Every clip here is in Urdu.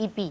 EP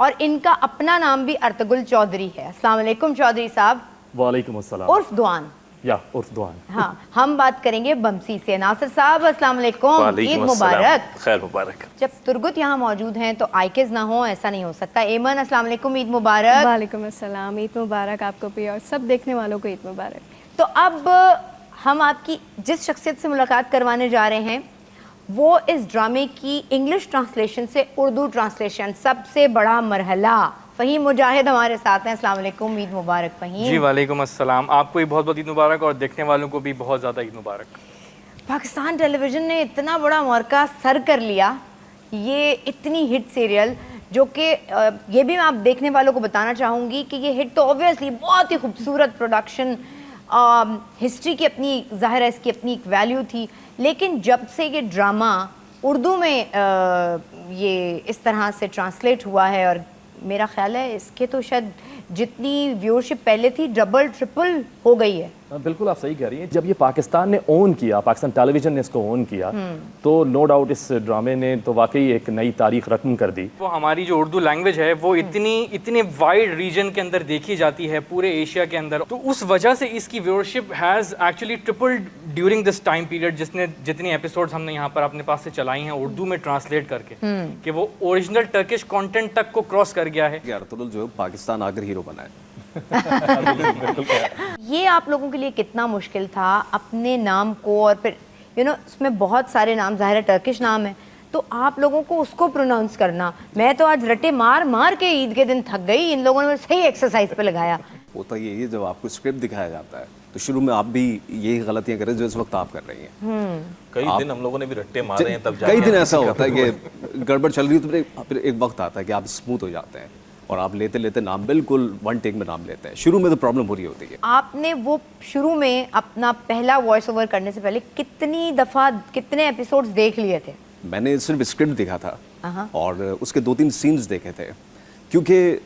اور ان کا اپنا نام بھی ارطغرل چودھری ہے. السلام علیکم چودھری صاحب. وعلیکم السلام. عرف دوان. عرف دوان. ہاں, ہم بات کریں گے بمسی سے. ناصر صاحب السلام علیکم, عید مبارک. خیر مبارک. جب ترگت یہاں موجود ہیں تو آئیکز نہ ہوں, ایسا نہیں ہو سکتا. ایمن السلام علیکم, عید مبارک. وعلیکم السلام, عید مبارک آپ کو بھی اور سب دیکھنے والوں کو عید مبارک. تو اب ہم آپ کی جس شخصیت سے ملاقات کروانے جا رہے ہیں وہ اس ڈرامے کی انگلش ٹرانسلیشن سے اردو ٹرانسلیشن, سب سے بڑا مرحلہ. فہیم مجاہد ہمارے ساتھ ہیں. السلام علیکم, عید مبارک فہیم. جی وعلیکم السلام, آپ کو بھی بہت بہت عید مبارک اور دیکھنے والوں کو بھی بہت زیادہ عید مبارک. پاکستان ٹیلی ویژن نے اتنا بڑا معرکہ سر کر لیا, یہ اتنی ہٹ سیریل, جو کہ یہ بھی میں آپ دیکھنے والوں کو بتانا چاہوں گی کہ یہ ہٹ تو اوبویسلی بہت ہی خوبصورت پروڈکشن, ہسٹری کی اپنی, ظاہر ہے اس کی اپنی ایک ویلیو تھی, لیکن جب سے یہ ڈرامہ اردو میں یہ اس طرح سے ٹرانسلیٹ ہوا ہے, اور میرا خیال ہے اس کے تو شاید جتنی ویورشپ پہلے تھی ڈبل ٹرپل ہو گئی ہے. بالکل آپ صحیح کہہ رہی ہیں. جب یہ پاکستان نے اون کیا, پاکستان ٹیلی ویژن نے اس کو اون کیا, تو نو ڈاؤٹ اس ڈرامے نے تو واقعی ایک نئی تاریخ رقم کر دی. وہ ہماری جو اردو لینگویج ہے وہ اتنے وائڈ ریجن کے اندر دیکھی جاتی ہے, پورے ایشیا کے اندر, تو اس وجہ سے اس کی viewership has actually tripled during this time period, جتنی ایپیسوڈز ہم نے یہاں پر اپنے پاس سے چلائی ہیں اردو میں ٹرانسلیٹ کر کے, کہ وہ اوریجنل ٹرکش کانٹینٹ تک کو کراس کر گیا ہے. ارطغرل جو پاکستان آ کر ہیرو بنا ہے. یہ آپ لوگوں کے لیے کتنا مشکل تھا اپنے نام کو, اور پھر اس میں بہت سارے نام, ظاہر ہے ٹرکش نام ہے, تو آپ لوگوں کو اس کو پروناؤنس کرنا. میں تو آج رٹے مار مار کے عید کے دن تھک گئی, ان لوگوں نے صحیح ایکسرسائز پہ لگایا. ہوتا یہ ہے جب آپ کو اسکرپٹ دکھایا جاتا ہے تو شروع میں آپ بھی یہی غلطیاں کریں جو اس وقت آپ کر رہی ہیں. کئی دن ہم لوگوں نے بھی رٹے مارے ہیں, تب کئی دن ایسا ہوتا ہے کہ گڑبڑ چل رہی ہے تو پھر ایک وقت آتا ہے کہ آپ اسموتھ ہو جاتے ہیں اور آپ لیتے لیتے نام بالکل ون ٹیک میں نام لیتے ہیں. شروع میں تو پرابلم ہو رہی ہوتی ہے. آپ نے وہ شروع میں اپنا پہلا وائس اوور کرنے سے پہلے کتنی دفعہ کتنے ایپیسوڈز دیکھ لیے تھے؟ میں نے صرف اسکرپٹ دیکھا تھا اور اس کے 2-3 سینز دیکھے تھے, کیونکہ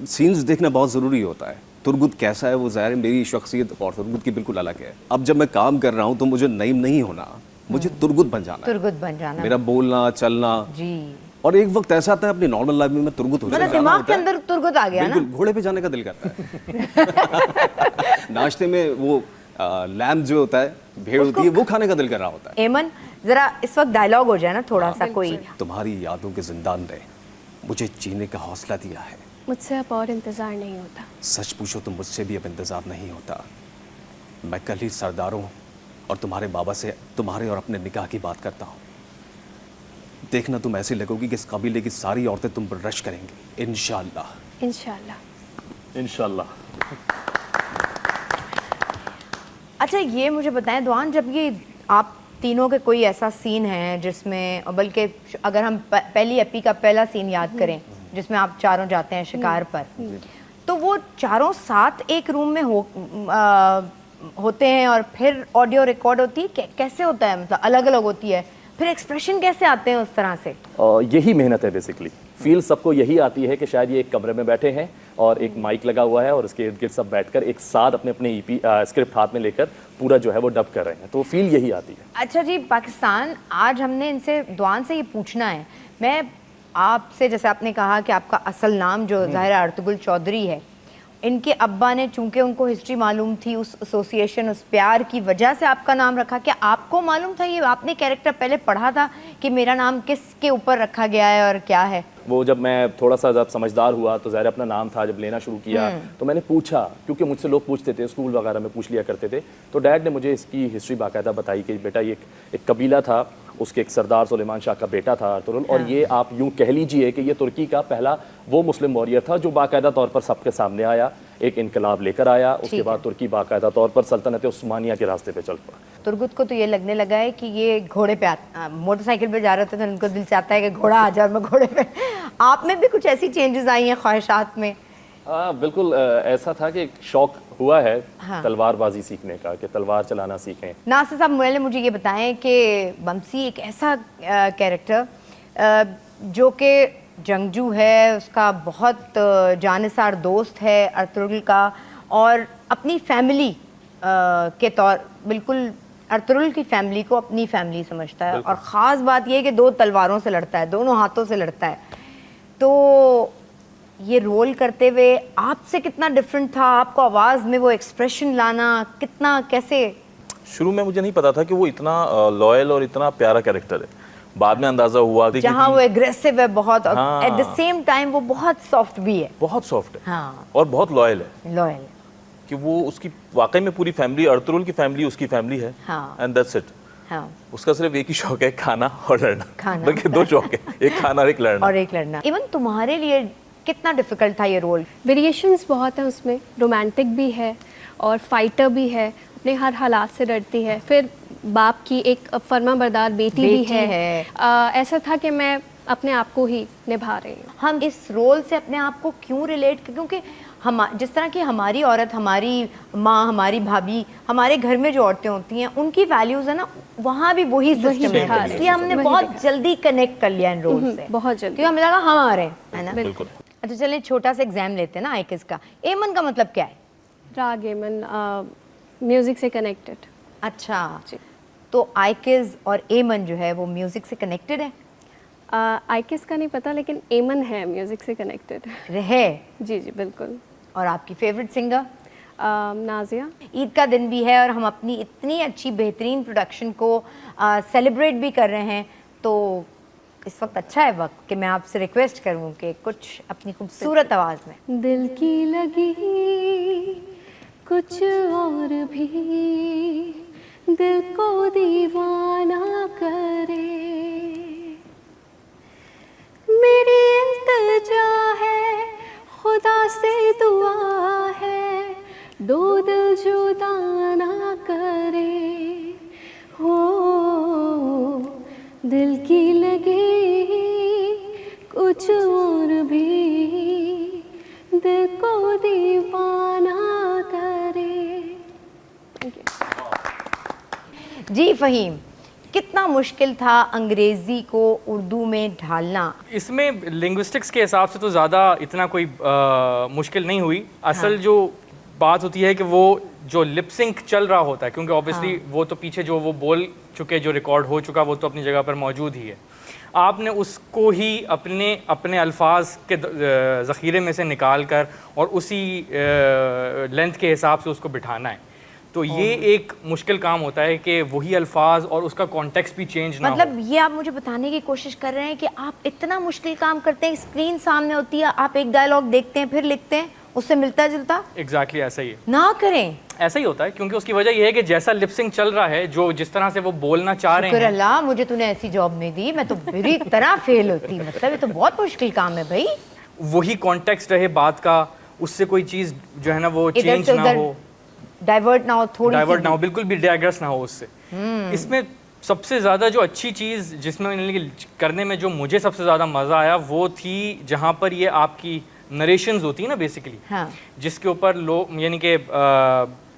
سینز دیکھنا بہت ضروری ہوتا ہے. ترگت کیسا ہے وہ ظاہر ہے میری شخصیت اور ترگت کی بالکل الگ ہے. اب جب میں کام کر رہا ہوں تو مجھے نعیم نہیں ہونا, مجھے ترگت بن جانا ہے. میرا بولنا چلنا, جی. اور ایک وقت ایسا آتا ہے اپنی نارمل لائف میں ترگت ہو جاتا ہے, دماغ کے اندر ترگت آ گیا نا, بالکل گھوڑے پہ جانے کا دل کرتا ہے. ناشتے میں وہ لیمب جو ہوتا ہے, بھیڑ ہوتی ہے, وہ کھانے کا دل کر رہا ہوتا ہے. ایمن ذرا اس وقت ڈائلاگ ہو جائے نا تھوڑا سا کوئی. تمہاری یادوں کے زندان نے مجھے جینے کا حوصلہ دیا ہے, مجھ سے اب اور انتظار نہیں ہوتا. سچ پوچھو تو مجھ سے بھی اب انتظار نہیں ہوتا. میں کل ہی سرداروں اور تمہارے بابا سے تمہارے اور اپنے نکاح کی بات کرتا ہوں. دیکھنا تم ایسی لگو گی کہ اس قبیلے کی ساری عورتیں تم پر رش کریں گی, انشاءاللہ. انشاءاللہ. انشاءاللہ. اچھا یہ مجھے بتائیں دوان, جب یہ آپ تینوں کے کوئی ایسا سین ہے جس میں, بلکہ اگر ہم پہلی ایپی کا پہلا سین یاد کریں جس میں آپ چاروں جاتے ہیں شکار پر, تو وہ چاروں ساتھ ایک روم میں ہوتے ہیں اور پھر آڈیو ریکارڈ ہوتی ہے, کیسے ہوتا ہے, مطلب الگ الگ ہوتی ہے, پھر ایکسپریشن کیسے آتے ہیں اس طرح سے؟ یہی محنت ہے بیسکلی. فیل سب کو یہی آتی ہے کہ شاید یہ ایک کمرے میں بیٹھے ہیں اور ایک مائک لگا ہوا ہے اور اس کے ارد گرد سب بیٹھ کر ایک ساتھ اپنے اپنے اسکرپٹ ہاتھ میں لے کر پورا جو ہے وہ ڈب کر رہے ہیں, تو فیل یہی آتی ہے. اچھا جی, پاکستان آج ہم نے ان سے دوان سے یہ پوچھنا ہے, میں آپ سے, جیسے آپ نے کہا کہ آپ کا اصل نام جو ظاہر ارطغرل چودھری ہے, ان کے ابا نے چونکہ ان کو ہسٹری معلوم تھی, اس ایسوسیشن, اس پیار کی وجہ سے آپ کا نام رکھا. کیا آپ کو معلوم تھا, یہ آپ نے کیریکٹر پہلے پڑھا تھا کہ میرا نام کس کے اوپر رکھا گیا ہے اور کیا ہے؟ وہ جب میں تھوڑا سا جب سمجھدار ہوا تو ظاہر اپنا نام تھا, جب لینا شروع کیا تو میں نے پوچھا, کیونکہ مجھ سے لوگ پوچھتے تھے, اسکول وغیرہ میں پوچھ لیا کرتے تھے, تو ڈیڈ نے مجھے اس کی ہسٹری باقاعدہ بتائی کہ بیٹا یہ ایک قبیلہ تھا, اس کے ایک سردار سلیمان شاہ کا بیٹا تھا ارطغرل, اور یہ آپ یوں کہہ لیجئے کہ یہ ترکی کا پہلا وہ مسلم واریر تھا جو باقاعدہ طور پر سب کے سامنے آیا, ایک انقلاب لے کر آیا, اس کے بعد ترکی باقاعدہ طور پر سلطنت عثمانیہ کے راستے پہ چل پڑا. ترگت کو تو یہ لگنے لگا ہے کہ یہ گھوڑے پہ موٹر سائیکل پہ جا رہے تھے تو ان کو دل چاہتا ہے کہ گھوڑا آ جائے اور میں گھوڑے پہ. آپ میں بھی کچھ ایسی چینجز آئی ہیں خواہشات میں؟ بالکل ایسا تھا کہ شوق ہوا ہے تلوار بازی سیکھنے کا, کہ تلوار چلانا سیکھیں. ناصر صاحب مجھے یہ بتائیں کہ بمسی ایک ایسا کیریکٹر جو کہ جنگجو ہے, اس کا بہت جانثار دوست ہے ارطغرل کا, اور اپنی فیملی کے طور بالکل ارطغرل کی فیملی کو اپنی فیملی سمجھتا ہے, اور خاص بات یہ ہے کہ 2 تلواروں سے لڑتا ہے, دونوں ہاتھوں سے لڑتا ہے. تو یہ رول کرتے ہوئے آپ سے کتنا ڈفرینٹ تھا؟ آپ کو آواز میں وہ ایکسپریشن لانا کتنا کیسے؟ شروع میں مجھے نہیں پتا تھا کہ وہ اتنا لوئل اور اتنا پیارا کیریکٹر ہے. بعد میں اندازہ ہوا جہاں وہ ایگریسو ہے بہت اور ایٹ دا سیم ٹائم وہ بہت سافٹ بھی ہے. بہت سافٹ ہے ہاں اور بہت لوئل ہے. لوئل کہ وہ اس کی واقعی میں پوری فیملی, ارطغرل کی فیملی اس کی فیملی ہے. ہاں اینڈ دیٹس اٹ. ہاں اس کا صرف ایک ہی شوق ہے, کھانا اور لڑنا. کھانا. بلکہ دو شوق ہے, ایک کھانا اور ایک لڑنا. اور ایک لڑنا. ایون تمہارے لیے کتنا ڈیفیکلٹ تھا یہ رول؟ ویریشنز بہت ہیں اس میں, رومانٹک بھی ہے اور فائٹر بھی ہے, اپنے ہر حالات سے ڈرتی ہے, پھر باپ کی ایک فرما بردار بیٹی بھی ہے. ایسا تھا کہ میں اپنے آپ کو ہی نبھا رہی ہوں. ہم اس رول سے اپنے آپ کو کیوں ریلیٹ, کیونکہ ہم جس طرح کی ہماری عورت, ہماری ماں, ہماری بھابھی, ہمارے گھر میں جو عورتیں ہوتی ہیں ان کی ویلیوز ہے نا, وہاں بھی وہی سسٹم ہے, اس لیے ہم نے بہت جلدی کنیکٹ کر لیا ان رول سے, بہت جلدی, کیونکہ ہمیں لگا ہم آ رہے ہیں, ہے نا. بالکل. اچھا چلیں چھوٹا سا ایگزام لیتے ہیں نا آئیکس کا. ایمن کا مطلب کیا ہے؟ راگ ایمن, میوزک سے کنیکٹڈ. اچھا تو آئیکس اور ایمن جو ہے وہ میوزک سے کنیکٹڈ ہے؟ آئیکس کا نہیں پتا, لیکن ایمن ہے میوزک سے کنیکٹڈ ہے. جی جی بالکل. اور آپ کی فیوریٹ سنگر؟ نازیہ. عید کا دن بھی ہے اور ہم اپنی اتنی اچھی بہترین پروڈکشن کو سیلیبریٹ بھی کر رہے ہیں, تو اس وقت اچھا ہے وقت کہ میں آپ سے ریکویسٹ کروں کہ کچھ اپنی خوبصورت آواز میں. دل کی لگی کچھ اور بھی دل کو دیوانہ کرے, میری التجا ہے خدا سے دعا ہے, دو دل جدا نہ کرے, ہو دل کی لگی کچھ اور بھی دل کو دیوانہ کرے. جی فہیم, کتنا مشکل تھا انگریزی کو اردو میں ڈھالنا؟ اس میں لنگوسٹکس کے حساب سے تو زیادہ اتنا کوئی مشکل نہیں ہوئی. اصل جو بات ہوتی ہے کہ وہ جو لپ سنک چل رہا ہوتا ہے, کیونکہ اوبیسلی وہ تو پیچھے جو وہ بول چکے, جو ریکارڈ ہو چکا وہ تو اپنی جگہ پر موجود ہی ہے. آپ نے اس کو ہی اپنے الفاظ کے ذخیرے میں سے نکال کر اور اسی لینتھ کے حساب سے اس کو بٹھانا ہے. تو یہ ایک مشکل کام ہوتا ہے کہ وہی الفاظ اور اس کا کانٹیکسٹ بھی چینج نہ ہو. مطلب یہ آپ مجھے بتانے کی کوشش کر رہے ہیں کہ آپ اتنا مشکل کام کرتے ہیں, اسکرین سامنے ہوتی ہے, آپ ایک ڈائلاگ دیکھتے ہیں پھر لکھتے ہیں, اس سے ملتا جلتا ایگزیکٹلی ایسا ہی ہے. نہ کریں, ایسا ہی ہوتا ہے, کیونکہ اس کی وجہ یہ ہے کہ جیسا لپ سنک چل رہا ہے, جو جس طرح سے وہ بولنا چاہ رہے شکر ہیں. اللہ مجھے تو نے ایسی جاب نہیں دی, میں تو بری طرح فیل ہوتی. مطلب یہ تو بہت مشکل کام ہے بھائی. وہی کانٹیکسٹ رہے بات کا, اس سے کوئی چیز جو ہے نا وہ چینج نہ ہو, ڈائیورٹ نہ ہو, تھوڑی ڈائیورٹ نہ ہو, بالکل بھی ڈائگریس نہ ہو اس سے. اس میں سب سے زیادہ جو اچھی چیز جس میں کرنے میں جو مجھے سب سے زیادہ مزہ آیا وہ تھی جہاں پر یہ آپ کی نریشنز ہوتی ہیں نا بیسیکلی, جس کے اوپر لوگ یعنی کہ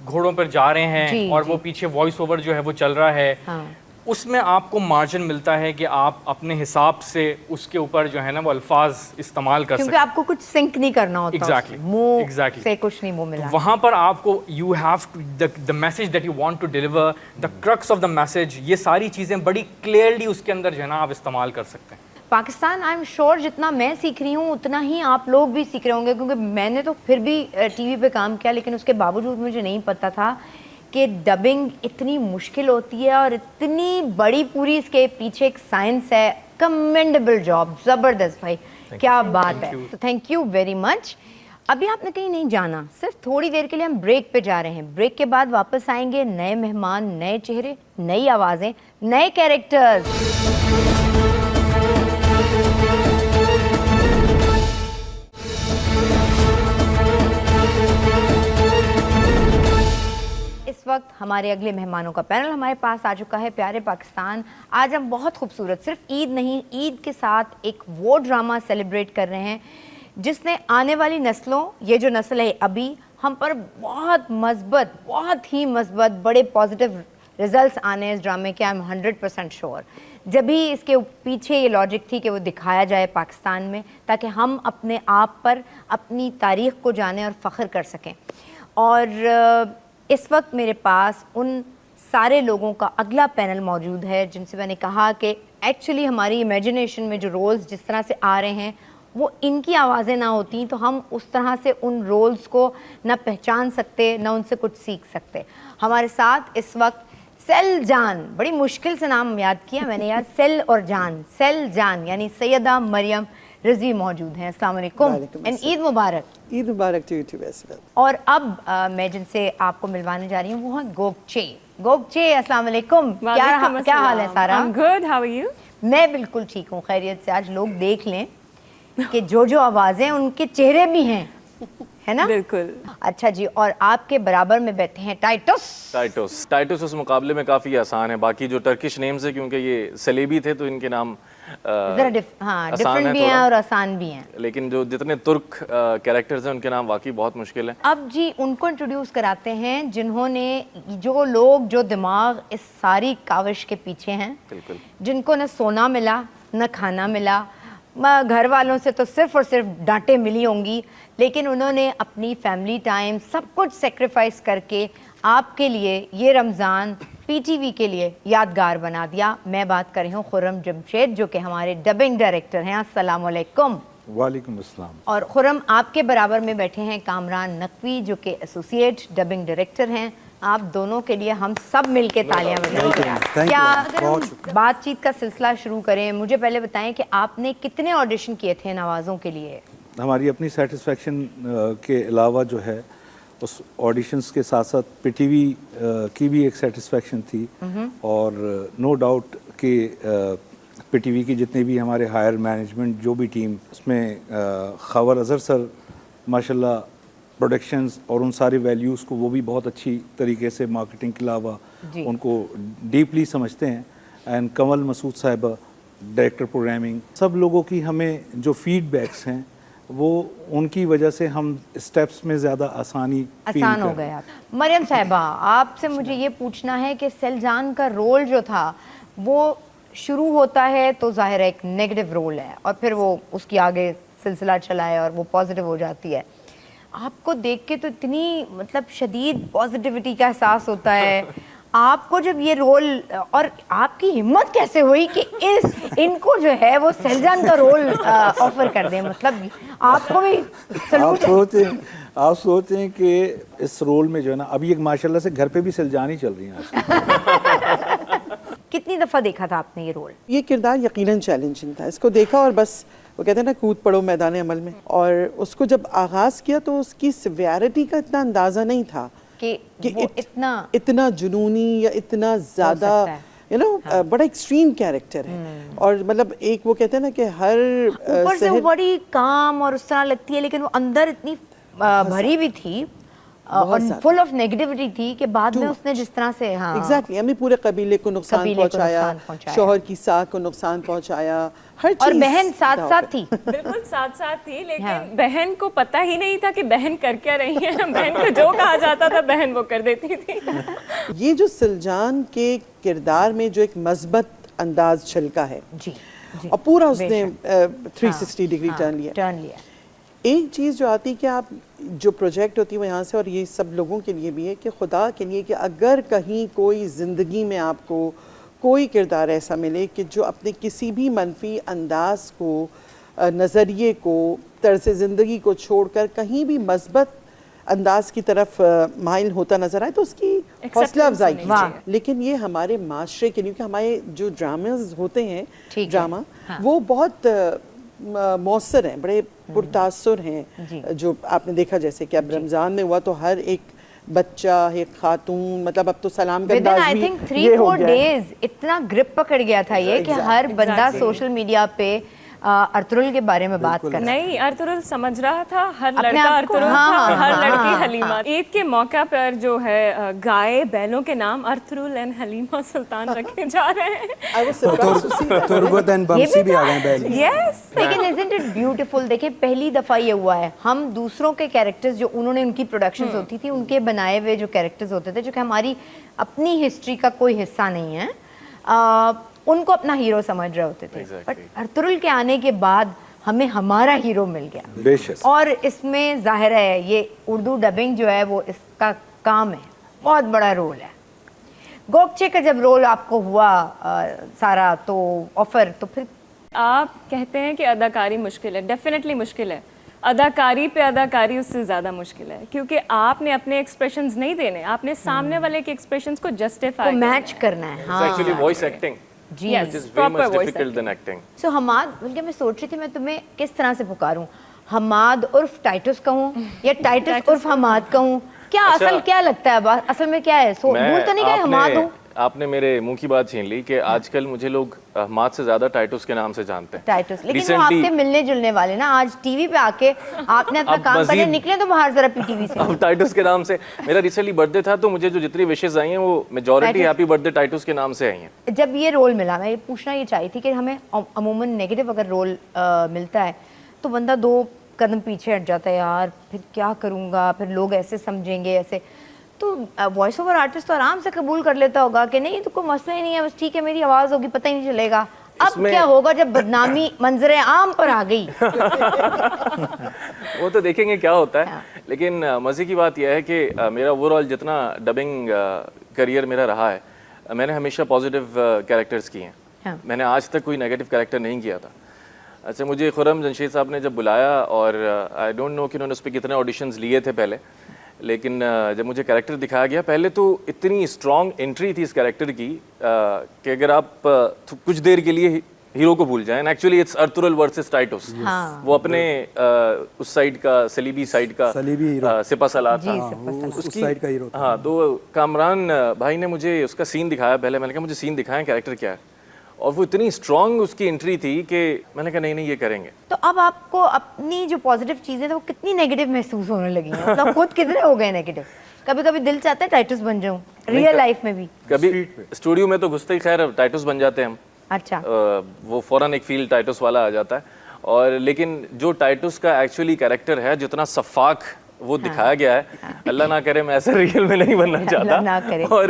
گھوڑوں پر جا رہے ہیں اور وہ پیچھے وائس اوور جو ہے وہ چل رہا ہے, اس میں آپ کو مارجن ملتا ہے کہ آپ اپنے حساب سے اس کے اوپر جو ہے نا وہ الفاظ استعمال کر سکتے ہیں, کیونکہ آپ کو کچھ سنک نہیں کرنا ہوتا. ایگزیکٹلی, منہ سے کچھ نہیں منہ ملا. وہاں پر آپ کو you have to the message that you want to deliver, the crux of the message, یہ ساری چیزیں بڑی کلیئرلی اس کے اندر جو ہے نا آپ استعمال کر سکتے ہیں. پاکستان آئی ایم شیور جتنا میں سیکھ رہی ہوں اتنا ہی آپ لوگ بھی سیکھ رہے ہوں گے, کیونکہ میں نے تو پھر بھی ٹی وی پہ کام کیا, لیکن اس کے باوجود مجھے نہیں پتا تھا کہ ڈبنگ اتنی مشکل ہوتی ہے اور اتنی بڑی پوری اس کے پیچھے ایک سائنس ہے. کمینڈیبل جاب, زبردست بھائی, کیا بات ہے. تو تھینک یو ویری مچ. ابھی آپ نے کہیں نہیں جانا, صرف تھوڑی دیر کے لیے ہم بریک پہ جا رہے ہیں. بریک کے بعد واپس آئیں گے, نئے مہمان, نئے چہرے, نئی آوازیں, نئے کیریکٹرز. اس وقت ہمارے اگلے مہمانوں کا پینل ہمارے پاس آ چکا ہے. پیارے پاکستان, آج ہم بہت خوبصورت, صرف عید نہیں, عید کے ساتھ ایک وہ ڈرامہ سیلیبریٹ کر رہے ہیں جس نے آنے والی نسلوں, یہ جو نسل ہے ابھی, ہم پر بہت مثبت, بہت ہی مثبت, بڑے پازیٹیو ریزلٹس آنے ہیں اس ڈرامے کے. I am 100% sure. جب ہی اس کے پیچھے یہ لاجک تھی کہ وہ دکھایا جائے پاکستان میں, تاکہ ہم اپنے آپ پر, اپنی تاریخ کو جانیں اور فخر کر سکیں. اور اس وقت میرے پاس ان سارے لوگوں کا اگلا پینل موجود ہے جن سے میں نے کہا کہ ایکچولی ہماری امیجنیشن میں جو رولز جس طرح سے آ رہے ہیں وہ ان کی آوازیں نہ ہوتی تو ہم اس طرح سے ان رولز کو نہ پہچان سکتے نہ ان سے کچھ سیکھ سکتے. ہمارے ساتھ اس وقت سیل جان, بڑی مشکل سے نام یاد کیا میں نے یار, سیل اور جان, سیل جان یعنی سیدہ مریم رضوی موجود ہیں. السلام علیکم اینڈ عید مبارک. عید مبارک to you too as well. اور اب میں جن سے آپ کو ملوانے جا رہی ہوں وہ ہیں گوگچے. گوگچے السلام علیکم, کیا حال ہے Sara? Good, how are you? میں بالکل ٹھیک ہوں, خیریت سے. آج لوگ دیکھ لیں کہ جو آوازیں ان کے چہرے بھی ہیں, ہے نا؟ بالکل. اچھا جی, اور آپ کے برابر میں بیٹھے ہیں ٹائٹس. اس مقابلے میں کافی آسان ہے. باقی جو ٹرکش نیمز ہے کیونکہ یہ سلیبی تھے تو ان کے نام ذرا ڈفرنٹ بھی ہیں اور آسان بھی ہیں, لیکن جو جتنے ترک کیریکٹرز ہیں ان کے نام واقعی بہت مشکل ہیں. اب جی ان کو انٹروڈیوس کراتے ہیں جنہوں نے, جو دماغ اس ساری کاوش کے پیچھے ہیں, بالکل, جن کو نہ سونا ملا نہ کھانا ملا, گھر والوں سے تو صرف اور صرف ڈانٹیں ملی ہوں گی, لیکن انہوں نے اپنی فیملی ٹائم سب کچھ سیکریفائس کر کے آپ کے لیے یہ رمضان پی ٹی وی کے لیے یادگار بنا دیا. میں بات کر رہی ہوں خرم جمشید جو کہ ہمارے ڈبنگ ڈائریکٹر ہیں. السلام علیکم. وعلیکم السلام. اور خرم آپ کے برابر میں بیٹھے ہیں کامران نقوی جو کہ ایسوسیٹ ڈبنگ ڈائریکٹر ہیں. آپ دونوں کے لیے ہم سب مل کے تالیاں بجائیں. کیا اگر ہم بات چیت کا سلسلہ شروع کریں, مجھے پہلے بتائیں کہ آپ نے کتنے آڈیشن کیے تھے نوازوں کے لیے؟ ہماری اپنی سیٹسفیکشن کے علاوہ جو ہے اس آڈیشنز کے ساتھ ساتھ پی ٹی وی کی بھی ایک سیٹسفیکشن تھی, اور نو ڈاؤٹ کہ پی ٹی وی کی جتنے بھی ہمارے ہائر مینجمنٹ جو بھی ٹیم, اس میں خاور اظہر سر ماشاءاللہ پروڈکشنز اور ان سارے ویلیوز کو وہ بھی بہت اچھی طریقے سے مارکیٹنگ کے علاوہ ان کو ڈیپلی سمجھتے ہیں. اینڈ کنول مسعود صاحبہ ڈائریکٹر پروگرامنگ, سب لوگوں کی ہمیں جو فیڈ بیکس ہیں وہ ان کی وجہ سے ہم اسٹیپس میں زیادہ آسان ہو گیا. مریم صاحبہ, آپ سے مجھے یہ پوچھنا ہے کہ سیل جان کا رول جو تھا وہ شروع ہوتا ہے تو ظاہر ہے ایک نیگیٹو رول ہے, اور پھر وہ اس کی آگے سلسلہ چلا ہے اور وہ پازیٹیو ہو جاتی ہے. آپ کو دیکھ کے تو اتنی مطلب شدید پازیٹیوٹی کا احساس ہوتا ہے. آپ کو جب یہ رول, اور آپ کی ہمت کیسے ہوئی کہ ان کو جو ہے وہ سیل جان کا رول آفر کر دیں؟ مطلب آپ کو بھی سلوٹ ہے. آپ سوچتے ہیں کہ اس رول میں جو ہے نا, ابھی ایک ماشاءاللہ سے گھر پہ بھی سیل جان ہی چل رہی ہیں. کتنی دفعہ دیکھا تھا آپ نے یہ رول؟ یہ کردار یقیناً چیلنجنگ تھا. اس کو دیکھا اور بس وہ کہتے ہیں نا کود پڑو میدان عمل میں, اور اس کو جب آغاز کیا تو اس کی سیویرٹی کا اتنا اندازہ نہیں تھا کہ اتنا جنونی یا اتنا زیادہ بڑا ایکسٹریم کیریکٹر ہے. اور مطلب ایک وہ کہتے ہیں نا کہ ہر اوپر سے وہ بڑی کام اور اس طرح لگتی ہے, لیکن وہ اندر اتنی بھری بھی تھی اور فل آف نیگیٹیوٹی تھی کہ بعد میں اس نے جس طرح سے ایگزیکٹلی ہمیں پورے قبیلے کو نقصان پہنچایا, شوہر کی ساکھ کو نقصان پہنچایا, ہر چیز. اور بہن ساتھ ساتھ تھی, بالکل ساتھ ساتھ تھی, لیکن بہن کو پتہ ہی نہیں تھا کہ بہن کر کیا رہی ہے. بہن کو جو کہا جاتا تھا بہن وہ کر دیتی تھی. یہ جو سلجان کے کردار میں جو ایک مثبت انداز چھلکا ہے اور پورا اس نے 360 ڈگری ٹرن لیا. ایک چیز جو آتی کہ آپ جو پروجیکٹ ہوتی ہے وہ یہاں سے, اور یہ سب لوگوں کے لیے بھی ہے کہ خدا کے لیے کہ اگر کہیں کوئی زندگی میں آپ کو کوئی کردار ایسا ملے کہ جو اپنے کسی بھی منفی انداز کو, نظریے کو, طرز زندگی کو چھوڑ کر کہیں بھی مثبت انداز کی طرف مائل ہوتا نظر آئے تو اس کی حوصلہ افزائی کیجیے. لیکن یہ ہمارے معاشرے کے لیے, کہ ہمارے جو ڈراماز ہوتے ہیں, ڈرامہ وہ بہت مؤثر ہیں, بڑے پرتاثر ہیں. جو آپ نے دیکھا جیسے کہ اب رمضان میں ہوا تو ہر ایک بچہ, ایک خاتون, مطلب اب تو سلام کا انداز بھی 3-4 days اتنا گرپ پکڑ گیا تھا یہ کہ ہر بندہ سوشل میڈیا پہ ارطغرل کے بارے میں بات کرنا. نہیں, ارطغرل سمجھ رہا تھا, ہر لڑکا ارطغرل تھا, ہر لڑکی حلیمہ. عید کے موقع پر جو ہے گائے بیلوں کے نام ارطغرل اینڈ حلیمہ سلطان رکھے جا رہے ہیں. تربت اینڈ بمسی بھی آ گئے بیل. لیکن isn't it beautiful, دیکھیں پہلی دفعہ یہ ہوا ہے ہم دوسروں کے کیریکٹرز جو انہوں نے, ان کی پروڈکشنز ہوتی تھی, ان کے بنائے ہوئے جو کیریکٹرز ہوتے تھے جو کہ ہماری اپنی ہسٹری کا کوئی حصہ نہیں ہے, ان کو اپنا ہیرو سمجھ رہے ہوتے تھے. بٹ ارطغرل کے آنے کے بعد ہمیں ہمارا ہیرو مل گیا, اور اس میں ظاہر ہے یہ اردو ڈبنگ جو ہے وہ اس کا کام ہے, بہت بڑا رول ہے. گوگچے کا جب رول آپ کو ہوا سارا تو آفر, تو پھر آپ کہتے ہیں کہ اداکاری مشکل ہے، ڈیفینیٹلی مشکل ہے. اداکاری پہ اداکاری اس سے زیادہ مشکل ہے، کیونکہ آپ نے اپنے ایکسپریشنز نہیں دینے، آپ نے سامنے والے کے ایکسپریشنز کو جسٹیفائی میچ کرنا ہے. It's actually voice acting. G It is way much difficult than acting. سو حماد، بلکہ میں سوچ رہی تھی میں تمہیں کس طرح سے پکاروں، حماد عرف ٹائٹس کہوں یا ٹائٹس عرف حماد کہوں؟ کیا اصل کیا لگتا ہے، اصل میں کیا ہے؟ بھول تو نہیں گئے حماد ہوں؟ آپ نے میرے منہ کی بات چھین لی کہ آج کل مجھے لوگ حماد سے زیادہ ٹائٹس کے نام سے جانتے ہیں. ٹائٹس، لیکن وہ آپ کے ملنے جلنے والے نا، آج ٹی وی پہ آ کے آپ نے اپنا کام کرنے نکلے تو باہر ذرا پی ٹی وی سے. اب ٹائٹس کے نام سے میرا ریسنٹلی برتھ ڈے تھا، تو مجھے جو جتنی وشز آئی ہیں وہ majority happy birth day tights کے نام سے آئی ہیں. جب یہ رول ملا، میں یہ پوچھنا یہ چاہی تھی کہ ہمیں عموماً نیگیٹو اگر رول ملتا ہے تو بندہ 2 قدم پیچھے ہٹ جاتا ہے، یار پھر کیا کروں گا، پھر لوگ ایسے سمجھیں گے ایسے. تو وائس اوور آرٹسٹ تو آرام سے قبول کر لیتا ہوگا کہ نہیں تو کوئی مسئلہ ہی نہیں ہے، بس ٹھیک ہے میری آواز ہوگی، پتہ ہی نہیں چلے گا. اب کیا ہوگا جب بدنامی منظر عام پر آ گئی؟ وہ تو دیکھیں گے کیا ہوتا ہے. لیکن مزے کی بات یہ ہے کہ میرا اوور آل جتنا ڈبنگ کریئر میرا رہا ہے، میں نے ہمیشہ پازیٹیو کیریکٹرز کیے ہیں. میں نے آج تک کوئی نیگیٹو کیریکٹر نہیں کیا تھا. اچھا، مجھے خرم جمشید صاحب نے جب بلایا، اور آئی ڈونٹ نو کہ انہوں نے اس پہ کتنے آڈیشنز لیے تھے پہلے، لیکن جب مجھے کیریکٹر دکھایا گیا، پہلے تو اتنی اسٹرانگ انٹری تھی اس کیریکٹر کی کہ اگر آپ کچھ دیر کے لیے ہیرو کو بھول جائیں. Actually it's Ertugrul versus Titus. وہ اپنے اس سائڈ کا صلیبی سائڈ کا سپہ سالار تھا، اس سائڈ کا ہیرو. ہاں، تو کامران بھائی نے مجھے اس کا سین دکھایا. پہلے میں نے کہا مجھے سین دکھائیں کیریکٹر کیا ہے، اور وہ اتنی اسٹرانگ اس کی انٹری تھی کہ میں نے کہا نہیں یہ کریں گے. تو اب آپ کو اپنی جو پازیٹیو چیزیں تھیں وہ کتنی نیگیٹو محسوس ہونے لگی ہیں؟ مطلب خود کتنے ہو گئے نیگیٹو؟ کبھی کبھی دل چاہتا ہے ٹائٹس بن جاؤں ریئل لائف میں بھی. کبھی اسٹوڈیو میں تو گھستے ہی خیر ٹائٹس بن جاتے ہیں ہم. اچھا، وہ فوراً ایک فیل ٹائٹس والا آ جاتا ہے. اور لیکن جو ٹائٹس کا ایکچولی کیریکٹر ہے، جتنا شفاق وہ دکھایا گیا ہے، اللہ نہ کرے میں ایسے ریئل میں نہیں بننا چاہتا. اور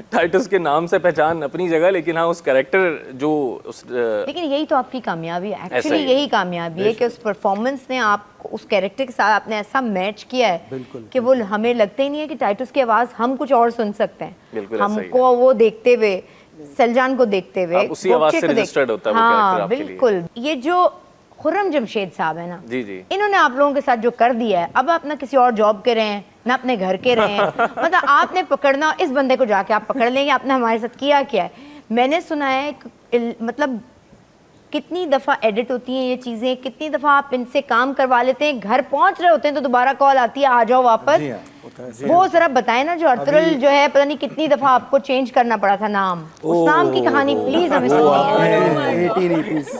ٹائٹس کے نام سے پہچان اپنی جگہ، لیکن ہاں اس کیریکٹر جو لیکن یہی تو آپ کی کامیابی ہے. ایکچولی یہی کامیابی ہے کہ اس پرفارمنس نے آپ کو اس کیریکٹر کے ساتھ آپ نے ایسا میچ کیا ہے کہ وہ ہمیں لگتا ہی نہیں ہے کہ ٹائٹس کی آواز ہم کچھ اور سن سکتے ہیں. ہم کو وہ دیکھتے ہوئے، سلجان کو دیکھتے ہوئے، اسی آواز سے رجسٹرڈ ہوتا ہے وہ کیریکٹر آپ کے لیے. بالکل. یہ جو خرم جمشید صاحب ہے نا، انہوں نے آپ لوگوں کے ساتھ جو کر دیا ہے، اب آپ نہ کسی اور جاب کے رہے ہیں نہ اپنے گھر کے رہے ہیں. مطلب آپ نے پکڑنا اس بندے کو جا کے آپ پکڑ لیں گے. آپ نے ہمارے ساتھ کیا ہے. میں نے سنا ہے مطلب کتنی دفعہ ایڈٹ ہوتی ہیں یہ چیزیں، کتنی دفعہ آپ ان سے کام کروا لیتے ہیں، گھر پہنچ رہے ہوتے ہیں تو دوبارہ کال آتی ہے آ جاؤ واپس. وہ ذرا بتائیں نا، جو ارطغرل جو ہے پتہ نہیں کتنی دفعہ آپ کو چینج کرنا پڑا تھا نام، اس نام کی کہانی پلیز ہمیں سنائیں.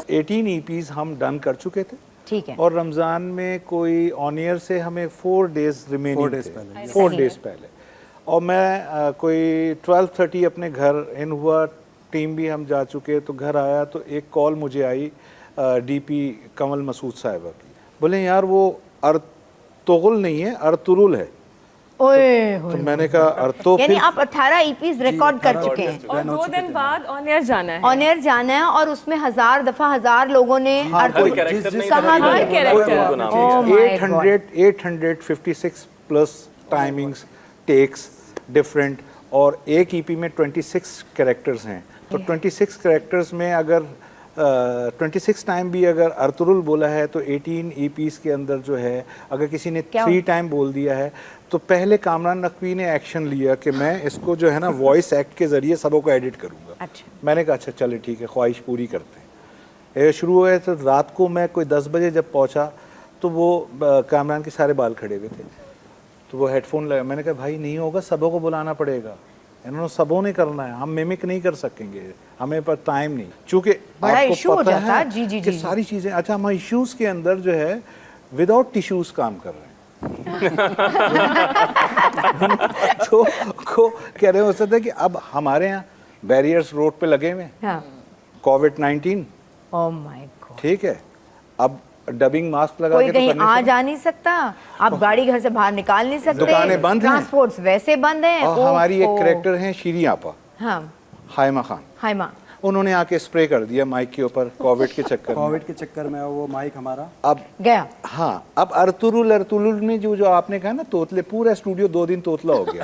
18 EPs ہم ڈن کر چکے تھے. ٹھیک ہے. اور رمضان میں کوئی آن ایئر سے ہمیں 4 ڈیز ریمیننگ تھے، 4 ڈیز پہلے. اور میں کوئی 12:30 اپنے گھر ان ہوا، ٹیم بھی ہم جا چکے، تو گھر آیا تو ایک کال مجھے آئی ڈی پی کمل مسعود صاحبہ کی. بولے یار وہ ارطغرل نہیں ہے، ارطغرل ہے. تو میں نے کہا یعنی آپ 18 EPs ریکارڈ کر چکے ہیں اور 2 دن بعد آن ایئر جانا ہے. آن ایئر جانا ہے اور اس میں 1000 دفعہ 1000 لوگوں نے 856 پلس ٹائمنگز، ٹیکس ڈفرینٹ. اور ایک EP میں 26 کریکٹرز ہیں. تو 26 کریکٹرز میں اگر 26 ٹائم بھی اگر ارطغرل بولا ہے تو 18 EPs کے اندر جو ہے اگر کسی نے 3 ٹائم بول دیا ہے تو پہلے کامران نقوی نے ایکشن لیا کہ میں اس کو جو ہے نا وائس ایکٹ کے ذریعے سبوں کو ایڈٹ کروں گا. میں نے کہا اچھا چلے ٹھیک ہے، خواہش پوری کرتے ہیں. یہ شروع ہوئے تو رات کو میں کوئی 10 بجے جب پہنچا تو وہ کامران کے سارے بال کھڑے ہوئے تھے. تو وہ ہیڈ فون لگا. میں نے کہا بھائی نہیں ہوگا، سبوں کو بلانا پڑے گا، انہوں نے سبوں نے کرنا ہے، ہم میمک نہیں کر سکیں گے، ہمیں پر ٹائم نہیں. چونکہ آپ کو پتہ ہے کہ ساری چیزیں اچھا ہم ایشوز کے اندر جو ہے وداؤٹ ٹیشوز کام کر رہے ہیں. تو کہہ رہے ہو سکتا ہے کہ اب ہمارے یہاں بیریئرز روڈ پہ لگے ہوئے ہیں، کووڈ-19 ٹھیک ہے. اب ڈبنگ ماسک لگا کے کہیں آ جا نہیں سکتا، آپ گاڑی گھر سے باہر نکال نہیں سکتے، دکانیں بند ہیں، ٹرانسپورٹس ویسے بند ہیں. اور ہماری ایک کریکٹر ہیں شیریں آپا، ہائمہ خان، انہوں نے آ کے اسپرے کر دیا مائک کے اوپر کووڈ کے چکر میں وہ مائک ہمارا اب گیا. ہاں اب ارطغرل نے جو آپ نے کہا نا توتلے، پورا اسٹوڈیو 2 دن توتلا ہو گیا.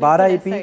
12 EP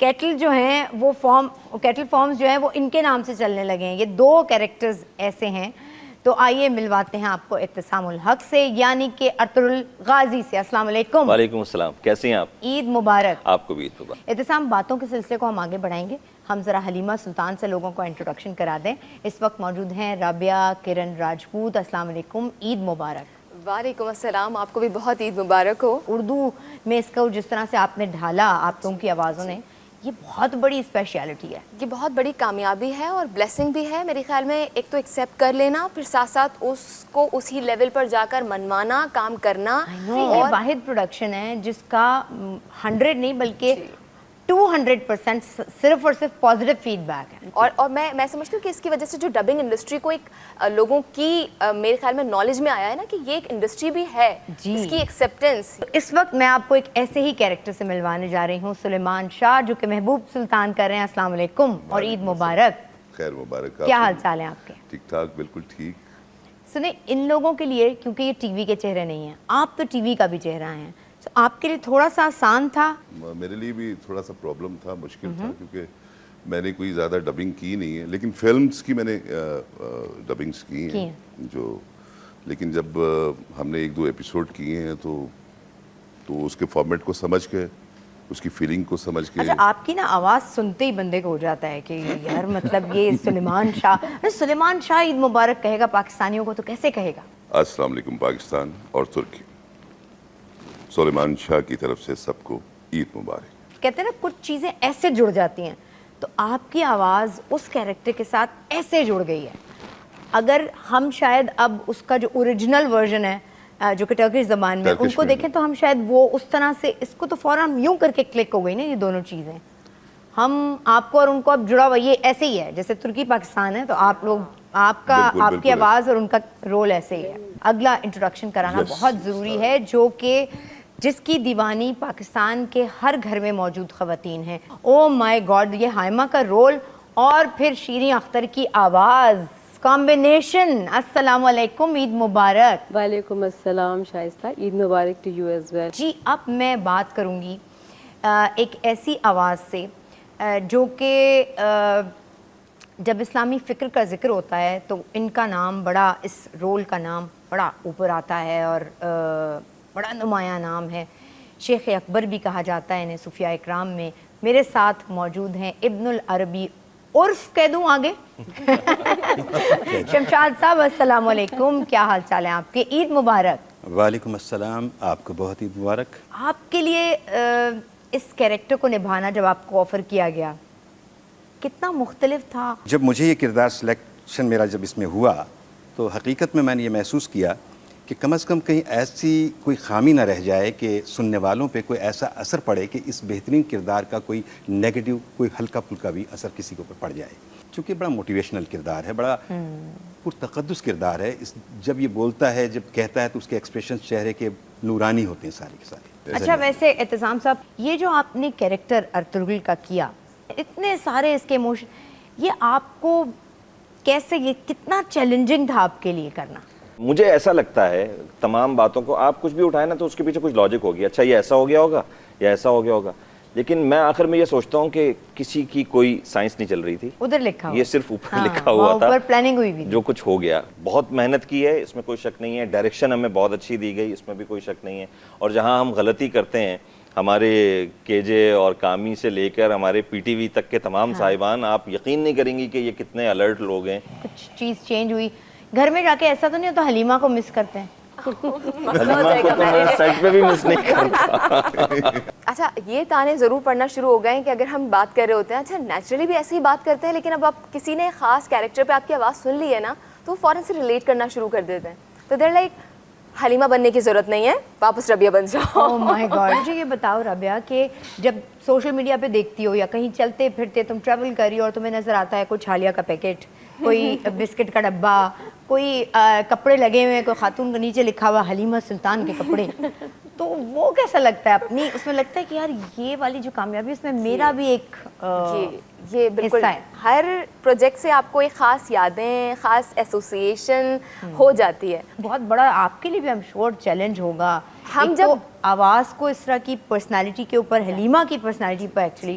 کیٹل جو ہیں وہ کیٹل فارمز جو ہیں وہ ان کے نام سے چلنے لگے ہیں. یہ 2 کیریکٹرز ایسے ہیں. تو آئیے ملواتے ہیں آپ کو ابتسام الحق سے یعنی کہ ارطغرل غازی سے. السلام علیکم. وعلیکم السلام. کیسے ہیں آپ؟ عید مبارک. آپ کو بھی عید مبارک. ابتسام, باتوں کے سلسلے کو ہم آگے بڑھائیں گے. ہم ذرا حلیمہ سلطان سے لوگوں کو انٹروڈکشن کرا دیں. اس وقت موجود ہیں رابعہ کرن راجپوت. السلام علیکم, عید مبارک. وعلیکم السلام, آپ کو بھی بہت عید مبارک ہو. اردو میں اس کو جس طرح سے آپ نے ڈھالا آپ لوگوں کی آوازوں نے, یہ بہت بڑی اسپیشلٹی ہے. یہ بہت بڑی کامیابی ہے اور بلیسنگ بھی ہے میرے خیال میں. ایک تو ایکسیپٹ کر لینا, پھر ساتھ ساتھ اس کو اسی لیول پر جا کر منوانا, کام کرنا. یہ واحد پروڈکشن ہے جس کا 100 نہیں بلکہ 200% صرف اور صرف پازیٹیو فیڈ بیک ہے. اور میں سمجھتی ہوں کہ اس کی وجہ سے جو ڈبنگ انڈسٹری کو ایک لوگوں کی میرے خیال میں نالج میں آیا ہے نا کہ یہ ایک انڈسٹری بھی ہے, اس کی ایکسیپٹنس. اس وقت میں آپ کو ایک ایسے ہی کیریکٹر سے ملوانے جا رہی ہوں, سلیمان شاہ, جو کہ محبوب سلطان کر رہے ہیں. السلام علیکم اور عید مبارک. خیر مبارک. کیا حال چال ہیں آپ کے؟ ٹھیک ٹھاک, بالکل ٹھیک. سنیں, ان لوگوں کے لیے, کیونکہ یہ ٹی وی کے چہرے نہیں ہیں, آپ تو ٹی وی کا بھی چہرہ ہیں, تو آپ کے لیے تھوڑا سا آسان تھا؟ میرے لیے بھی تھوڑا سا پرابلم تھا, مشکل تھا, کیونکہ میں نے کوئی زیادہ ڈبنگ کی نہیں ہے, لیکن فلمز کی میں نے ڈبنگز کی ہیں جو, لیکن جب ہم نے 1-2 ایپیسوڈ کیے ہیں تو اس کے فارمیٹ کو سمجھ کے, اس کی فیلنگ کو سمجھ کے. اچھا, آپ کی نا آواز سنتے ہی بندے کو ہو جاتا ہے کہ یار مطلب یہ سلیمان شاہ عید مبارک کہے گا پاکستانیوں کو تو کیسے کہے گا؟ السلام علیکم پاکستان اور ترکی. سلیمان شاہ کی طرف سے سب کو عید مبارک. کہتے ہیں نا کچھ چیزیں ایسے جڑ جاتی ہیں, تو آپ کی آواز اس کیریکٹر کے ساتھ ایسے جڑ گئی ہے. اگر ہم شاید اب اس کا جو اوریجنل ورژن ہے جو کہ ٹرکش زبان میں, ان کو دیکھیں تو ہم شاید وہ اس طرح سے اس کو تو فوراً یوں کر کے کلک ہو گئی نا یہ دونوں چیزیں. ہم آپ کو اور ان کو اب جڑا ہوا یہ ایسے ہی ہے جیسے ترکی پاکستان ہے, تو آپ لوگ آپ کی آواز اور ان کا رول ایسے ہی ہے. اگلا انٹروڈکشن کرانا بہت ضروری ہے, جو کہ جس کی دیوانی پاکستان کے ہر گھر میں موجود خواتین ہیں. او مائی گاڈ, یہ ہائمہ کا رول اور پھر شیریں اختر کی آواز, کمبینیشن. السلام علیکم, عید مبارک. وعلیکم السلام شائستہ, عید مبارک ٹو یو ایز ویل. جی, اب میں بات کروں گی ایک ایسی آواز سے جو کہ جب اسلامی فکر کا ذکر ہوتا ہے تو ان کا نام بڑا, اس رول کا نام بڑا اوپر آتا ہے اور بڑا نمایاں نام ہے. شیخ اکبر بھی کہا جاتا ہے انہیں صوفیاء اکرام میں. میرے ساتھ موجود ہیں ابن العربی, عرف کہہ دوں آگے, شمشاد صاحب. السلام علیکم, کیا حال چال ہیں آپ کے؟ عید مبارک. وعلیکم السلام, آپ کو بہت عید مبارک. آپ کے لیے اس کیریکٹر کو نبھانا جب آپ کو آفر کیا گیا کتنا مختلف تھا؟ جب مجھے یہ کردار سلیکشن میرا جب اس میں ہوا تو حقیقت میں میں نے یہ محسوس کیا کہ کم از کم کہیں ایسی کوئی خامی نہ رہ جائے کہ سننے والوں پہ کوئی ایسا اثر پڑے کہ اس بہترین کردار کا کوئی نیگیٹو, کوئی ہلکا پھلکا بھی اثر کسی کے اوپر پڑ جائے. چونکہ بڑا موٹیویشنل کردار ہے, بڑا پرتقدس کردار ہے. جب یہ بولتا ہے, جب کہتا ہے تو اس کے ایکسپریشن چہرے کے نورانی ہوتے ہیں سارے کے سارے. اچھا, ویسے اعتصام صاحب, یہ جو آپ نے کیریکٹر ارطغرل کا کیا, اتنے سارے اس کے ایموشن, یہ آپ کو کیسے, یہ کتنا چیلنجنگ تھا آپ کے لیے کرنا؟ مجھے ایسا لگتا ہے تمام باتوں کو آپ کچھ بھی اٹھائیں نا تو اس کے پیچھے کچھ لاجک ہوگی. اچھا یہ ایسا ہو گیا ہوگا یا ایسا ہو گیا ہوگا, لیکن میں آخر میں یہ سوچتا ہوں کہ کسی کی کوئی سائنس نہیں چل رہی تھی, ادھر لکھا ہوا, یہ صرف اوپر لکھا ہوا تھا, اوپر پلاننگ ہوئی بھی. جو کچھ ہو گیا, بہت محنت کی ہے, اس میں کوئی شک نہیں ہے. ڈائریکشن ہمیں بہت اچھی دی گئی, اس میں بھی کوئی شک نہیں ہے. اور جہاں ہم غلطی کرتے ہیں, ہمارے کے جے اور کامی سے لے کر ہمارے پی ٹی وی تک کے تمام صاحبان, آپ یقین نہیں کریں گی کہ یہ کتنے الرٹ لوگ ہیں. کچھ چیز چینج ہوئی گھر میں جا کے, ایسا تو نہیں ہوتا حلیمہ کو مس کرتے ہیں؟ حلیمہ کو تو میں سیٹ پہ بھی مس نہیں کرتا. اچھا, یہ تانے ضرور پڑھنا شروع ہو گئے ہیں کہ اگر ہم بات کر رہے ہوتے ہیں, اچھا نیچرلی بھی ایسے ہی بات کرتے ہیں, لیکن اب آپ کسی نے خاص کیریکٹر پہ آپ کی آواز سن لی ہے نا تو وہ فوراً سے ریلیٹ کرنا شروع کر دیتے ہیں. تو دیر لائک حلیمہ بننے کی ضرورت نہیں ہے, واپس ربیہ بن جاؤ. اوہ مائی گاڈ. مجھے یہ بتاؤ ربیہ کہ جب سوشل میڈیا پہ دیکھتی ہو یا کہیں چلتے پھرتے تم ٹریول کر رہی ہو اور تمہیں نظر آتا ہے کوئی چھالیا کا پیکٹ, کوئی بسکٹ کا ڈبہ, کوئی کپڑے لگے ہوئے, کوئی خاتون کے نیچے لکھا ہوا حلیمہ سلطان کے کپڑے, تو وہ کیسا لگتا ہے اپنی, اس میں لگتا ہے کہ یار یہ والی جو کامیابی اس میں میرا بھی ایک یہ بالکل ہے. ہر پروجیکٹ سے آپ کو ایک خاص یادیں, خاص ایسوسیشن ہو جاتی ہے. بہت بڑا آپ کے لیے بھی ہم شور چیلنج ہوگا. ہم جب آواز کو اس طرح کی پرسنالٹی کے اوپر, حلیمہ کی personality per actually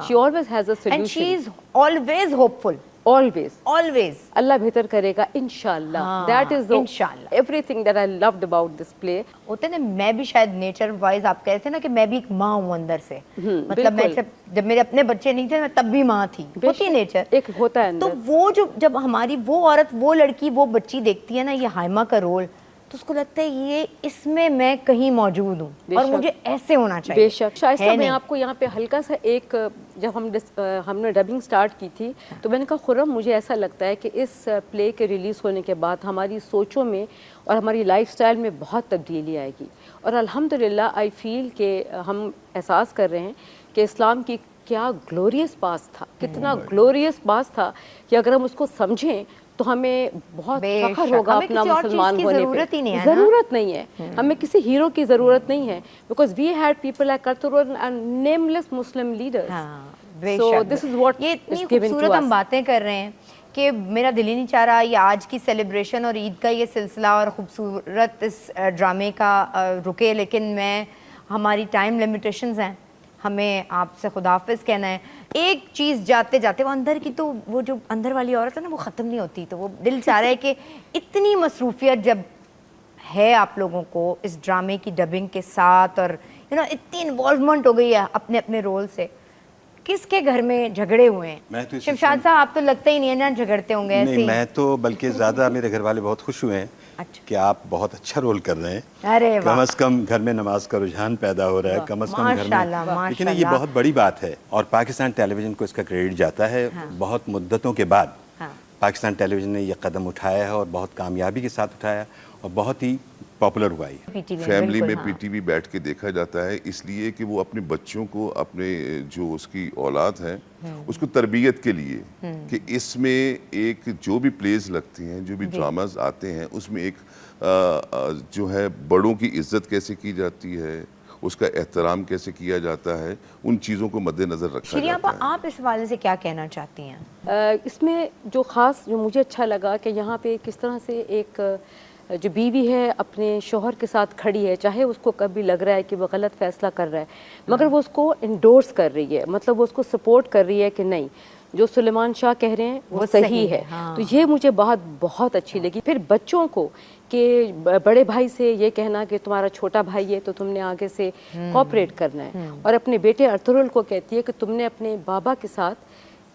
She always has a solution. And she is always hopeful. always always Allah بہتر کرے گا انشاءاللہ. That is everything that I loved about this play. ہوتے نا میں بھی شاید نیچر وائز آپ کہتے ہیں نا کہ میں بھی ایک ماں ہوں اندر سے, مطلب میں جب میرے اپنے بچے نہیں تھے میں تب بھی ماں تھی, ہوتی نیچر ایک ہوتا ہے. تو وہ جو جب ہماری وہ عورت وہ لڑکی وہ بچی دیکھتی ہے نا یہ ہائمہ کا رول, تو اس کو لگتا ہے یہ اس میں کہیں موجود ہوں اور مجھے ایسے ہونا چاہیے. بے شک. شائستہ میں آپ کو یہاں پہ ہلکا سا ایک, جب ہم نے ڈبنگ سٹارٹ کی تھی تو میں نے کہا خرم مجھے ایسا لگتا ہے کہ اس پلے کے ریلیز ہونے کے بعد ہماری سوچوں میں اور ہماری لائف سٹائل میں بہت تبدیلی آئے گی, اور الحمدللہ آئی فیل کہ ہم احساس کر رہے ہیں کہ اسلام کی کیا گلوریس پاس تھا, کتنا گلوریس پاس تھا کہ اگر ہم اس کو سمجھیں تو ہمیں بہت فخر ہوگا اپنا مسلمان ہونے پہ. ضرورت نہیں ہے, ہمیں کسی ہیرو کی ضرورت نہیں ہے, because we had people like Ertugrul and nameless Muslim leaders. So this is what یہ اتنی خوبصورت ہم باتیں کر رہے ہیں کہ میرا دل ہی نہیں چاہ رہا یہ آج کی سیلیبریشن اور عید کا یہ سلسلہ اور خوبصورت اس ڈرامے کا رکے, لیکن ہماری ٹائم لمیٹیشنز ہیں, ہمیں آپ سے خداحافظ کہنا ہے. ایک چیز جاتے جاتے وہ اندر کی, تو وہ جو اندر والی عورت ہے نا وہ ختم نہیں ہوتی, تو وہ دل چاہ رہا ہے کہ اتنی مصروفیت جب ہے آپ لوگوں کو اس ڈرامے کی ڈبنگ کے ساتھ, اور اتنی انوالومنٹ ہو گئی ہے اپنے اپنے رول سے, کس کے گھر میں جھگڑے ہوئے ہیں؟ شمشاد صاحب آپ تو لگتا ہی نہیں ہے نا جھگڑتے ہوں گے ایسے ہی. میں تو بلکہ زیادہ میرے گھر والے بہت خوش ہوئے ہیں کہ آپ بہت اچھا رول کر رہے ہیں. ارے کم از کم گھر میں نماز کا رجحان پیدا ہو رہا ہے, کم از کم گھر میں, لیکن یہ بہت بڑی بات ہے اور پاکستان ٹیلی ویژن کو اس کا کریڈٹ جاتا ہے. بہت مدتوں کے بعد پاکستان ٹیلی ویژن نے یہ قدم اٹھایا ہے اور بہت کامیابی کے ساتھ اٹھایا اور بہت ہی پاپولر ہوا ہے. فیملی میں پی ٹی وی بیٹھ کے دیکھا جاتا ہے اس لیے کہ وہ اپنے بچوں کو, اپنے جو اس کی اولاد ہے اس کو تربیت کے لیے, کہ اس میں ایک جو بھی پلیز لگتی ہیں, جو بھی ڈراماز آتے ہیں, اس میں ایک جو ہے بڑوں کی عزت کیسے کی جاتی ہے, اس کا احترام کیسے کیا جاتا ہے, ان چیزوں کو مد نظر رکھا جاتا ہے. آپ اس حوالے سے کیا کہنا چاہتی ہیں؟ اس میں جو خاص جو مجھے اچھا لگا کہ یہاں پہ کس طرح سے ایک جو بیوی ہے اپنے شوہر کے ساتھ کھڑی ہے, چاہے اس کو کبھی لگ رہا ہے کہ وہ غلط فیصلہ کر رہا ہے, مگر وہ اس کو انڈورس کر رہی ہے, مطلب وہ اس کو سپورٹ کر رہی ہے کہ نہیں جو سلیمان شاہ کہہ رہے ہیں وہ صحیح ہے. تو یہ مجھے بہت اچھی لگی. پھر بچوں کو کہ بڑے بھائی سے یہ کہنا کہ تمہارا چھوٹا بھائی ہے تو تم نے آگے سے کوآپریٹ کرنا ہے, اور اپنے بیٹے ارطغرل کو کہتی ہے کہ تم نے اپنے بابا کے ساتھ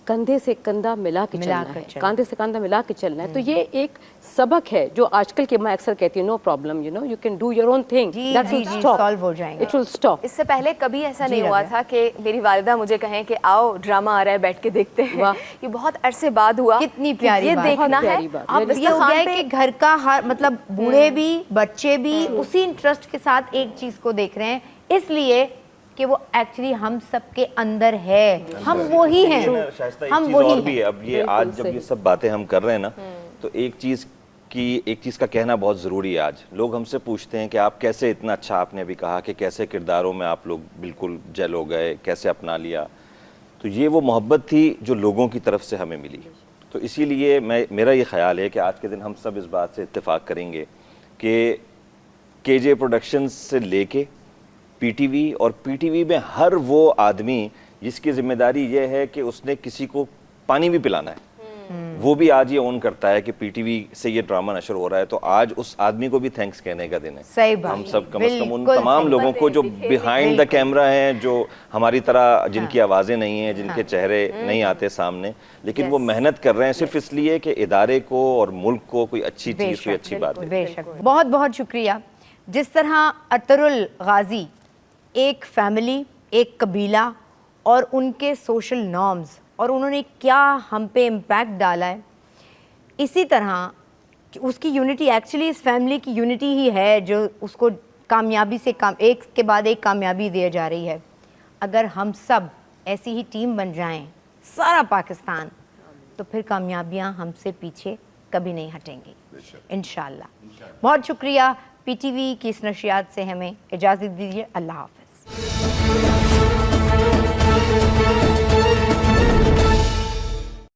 کندھے سے کندھا ملا کے چلنا ہے, کاندھے سے کاندھا ملا کے چلنا ہے. تو یہ ایک سبق ہے جو آج کل کے میں اکثر کہتی ہوں, no problem, you can do your own thing, that will stop, it will stop. اس سے پہلے کبھی ایسا نہیں ہوا تھا کہ میری والدہ مجھے کہیں کہ آؤ ڈرامہ آ رہا ہے بیٹھ کے دیکھتے ہیں. یہ بہت عرصے بعد ہوا. کتنی پیاری بات, دیکھنا ہے. اب یہ ہو گیا ہے کہ گھر کا ہر مطلب بوڑھے بھی بچے بھی اسی انٹرسٹ کے ساتھ ایک چیز کو دیکھ رہے ہیں, اس لیے کہ وہ ایکچولی ہم سب کے اندر ہے, ہم وہی ہیں, ہم وہی بھی. اب یہ آج جب یہ سب باتیں ہم کر رہے ہیں نا, تو ایک چیز کا کہنا بہت ضروری ہے. آج لوگ ہم سے پوچھتے ہیں کہ آپ کیسے اتنا اچھا, آپ نے بھی کہا کہ کیسے کرداروں میں آپ لوگ بالکل جل ہو گئے, کیسے اپنا لیا. تو یہ وہ محبت تھی جو لوگوں کی طرف سے ہمیں ملی. تو اسی لیے میرا یہ خیال ہے کہ آج کے دن ہم سب اس بات سے اتفاق کریں گے کہ کے جے پروڈکشنز سے لے کے پی ٹی وی, اور پی ٹی وی میں ہر وہ آدمی جس کی ذمہ داری یہ ہے کہ اس نے کسی کو پانی بھی پلانا ہے, وہ بھی آج یہ اون کرتا ہے کہ پی ٹی وی سے یہ ڈرامہ نشر ہو رہا ہے. تو آج اس آدمی کو بھی تھینکس کہنے کا دن ہے. صحیح بات. ہم سب کم از کم ان تمام لوگوں کو جو بیہائنڈ دا کیمرہ ہیں, جو ہماری طرح جن کی آوازیں نہیں ہیں, جن کے چہرے نہیں آتے سامنے, لیکن وہ محنت کر رہے ہیں صرف اس لیے کہ ادارے کو اور ملک کو کوئی اچھی چیز, کوئی اچھی بات. بے شک. بہت بہت شکریہ. جس طرح ارطغرل غازی ایک فیملی, ایک قبیلہ اور ان کے سوشل نارمز, اور انہوں نے کیا ہم پہ امپیکٹ ڈالا ہے, اسی طرح اس کی یونٹی, ایکچولی اس فیملی کی یونٹی ہی ہے جو اس کو کامیابی سے ایک کے بعد ایک کامیابی دے جا رہی ہے. اگر ہم سب ایسی ہی ٹیم بن جائیں, سارا پاکستان, تو پھر کامیابیاں ہم سے پیچھے کبھی نہیں ہٹیں گی انشاءاللہ. بہت شکریہ. پی ٹی وی کی اس نشریات سے ہمیں اجازت دیجیے. اللہ حافظ.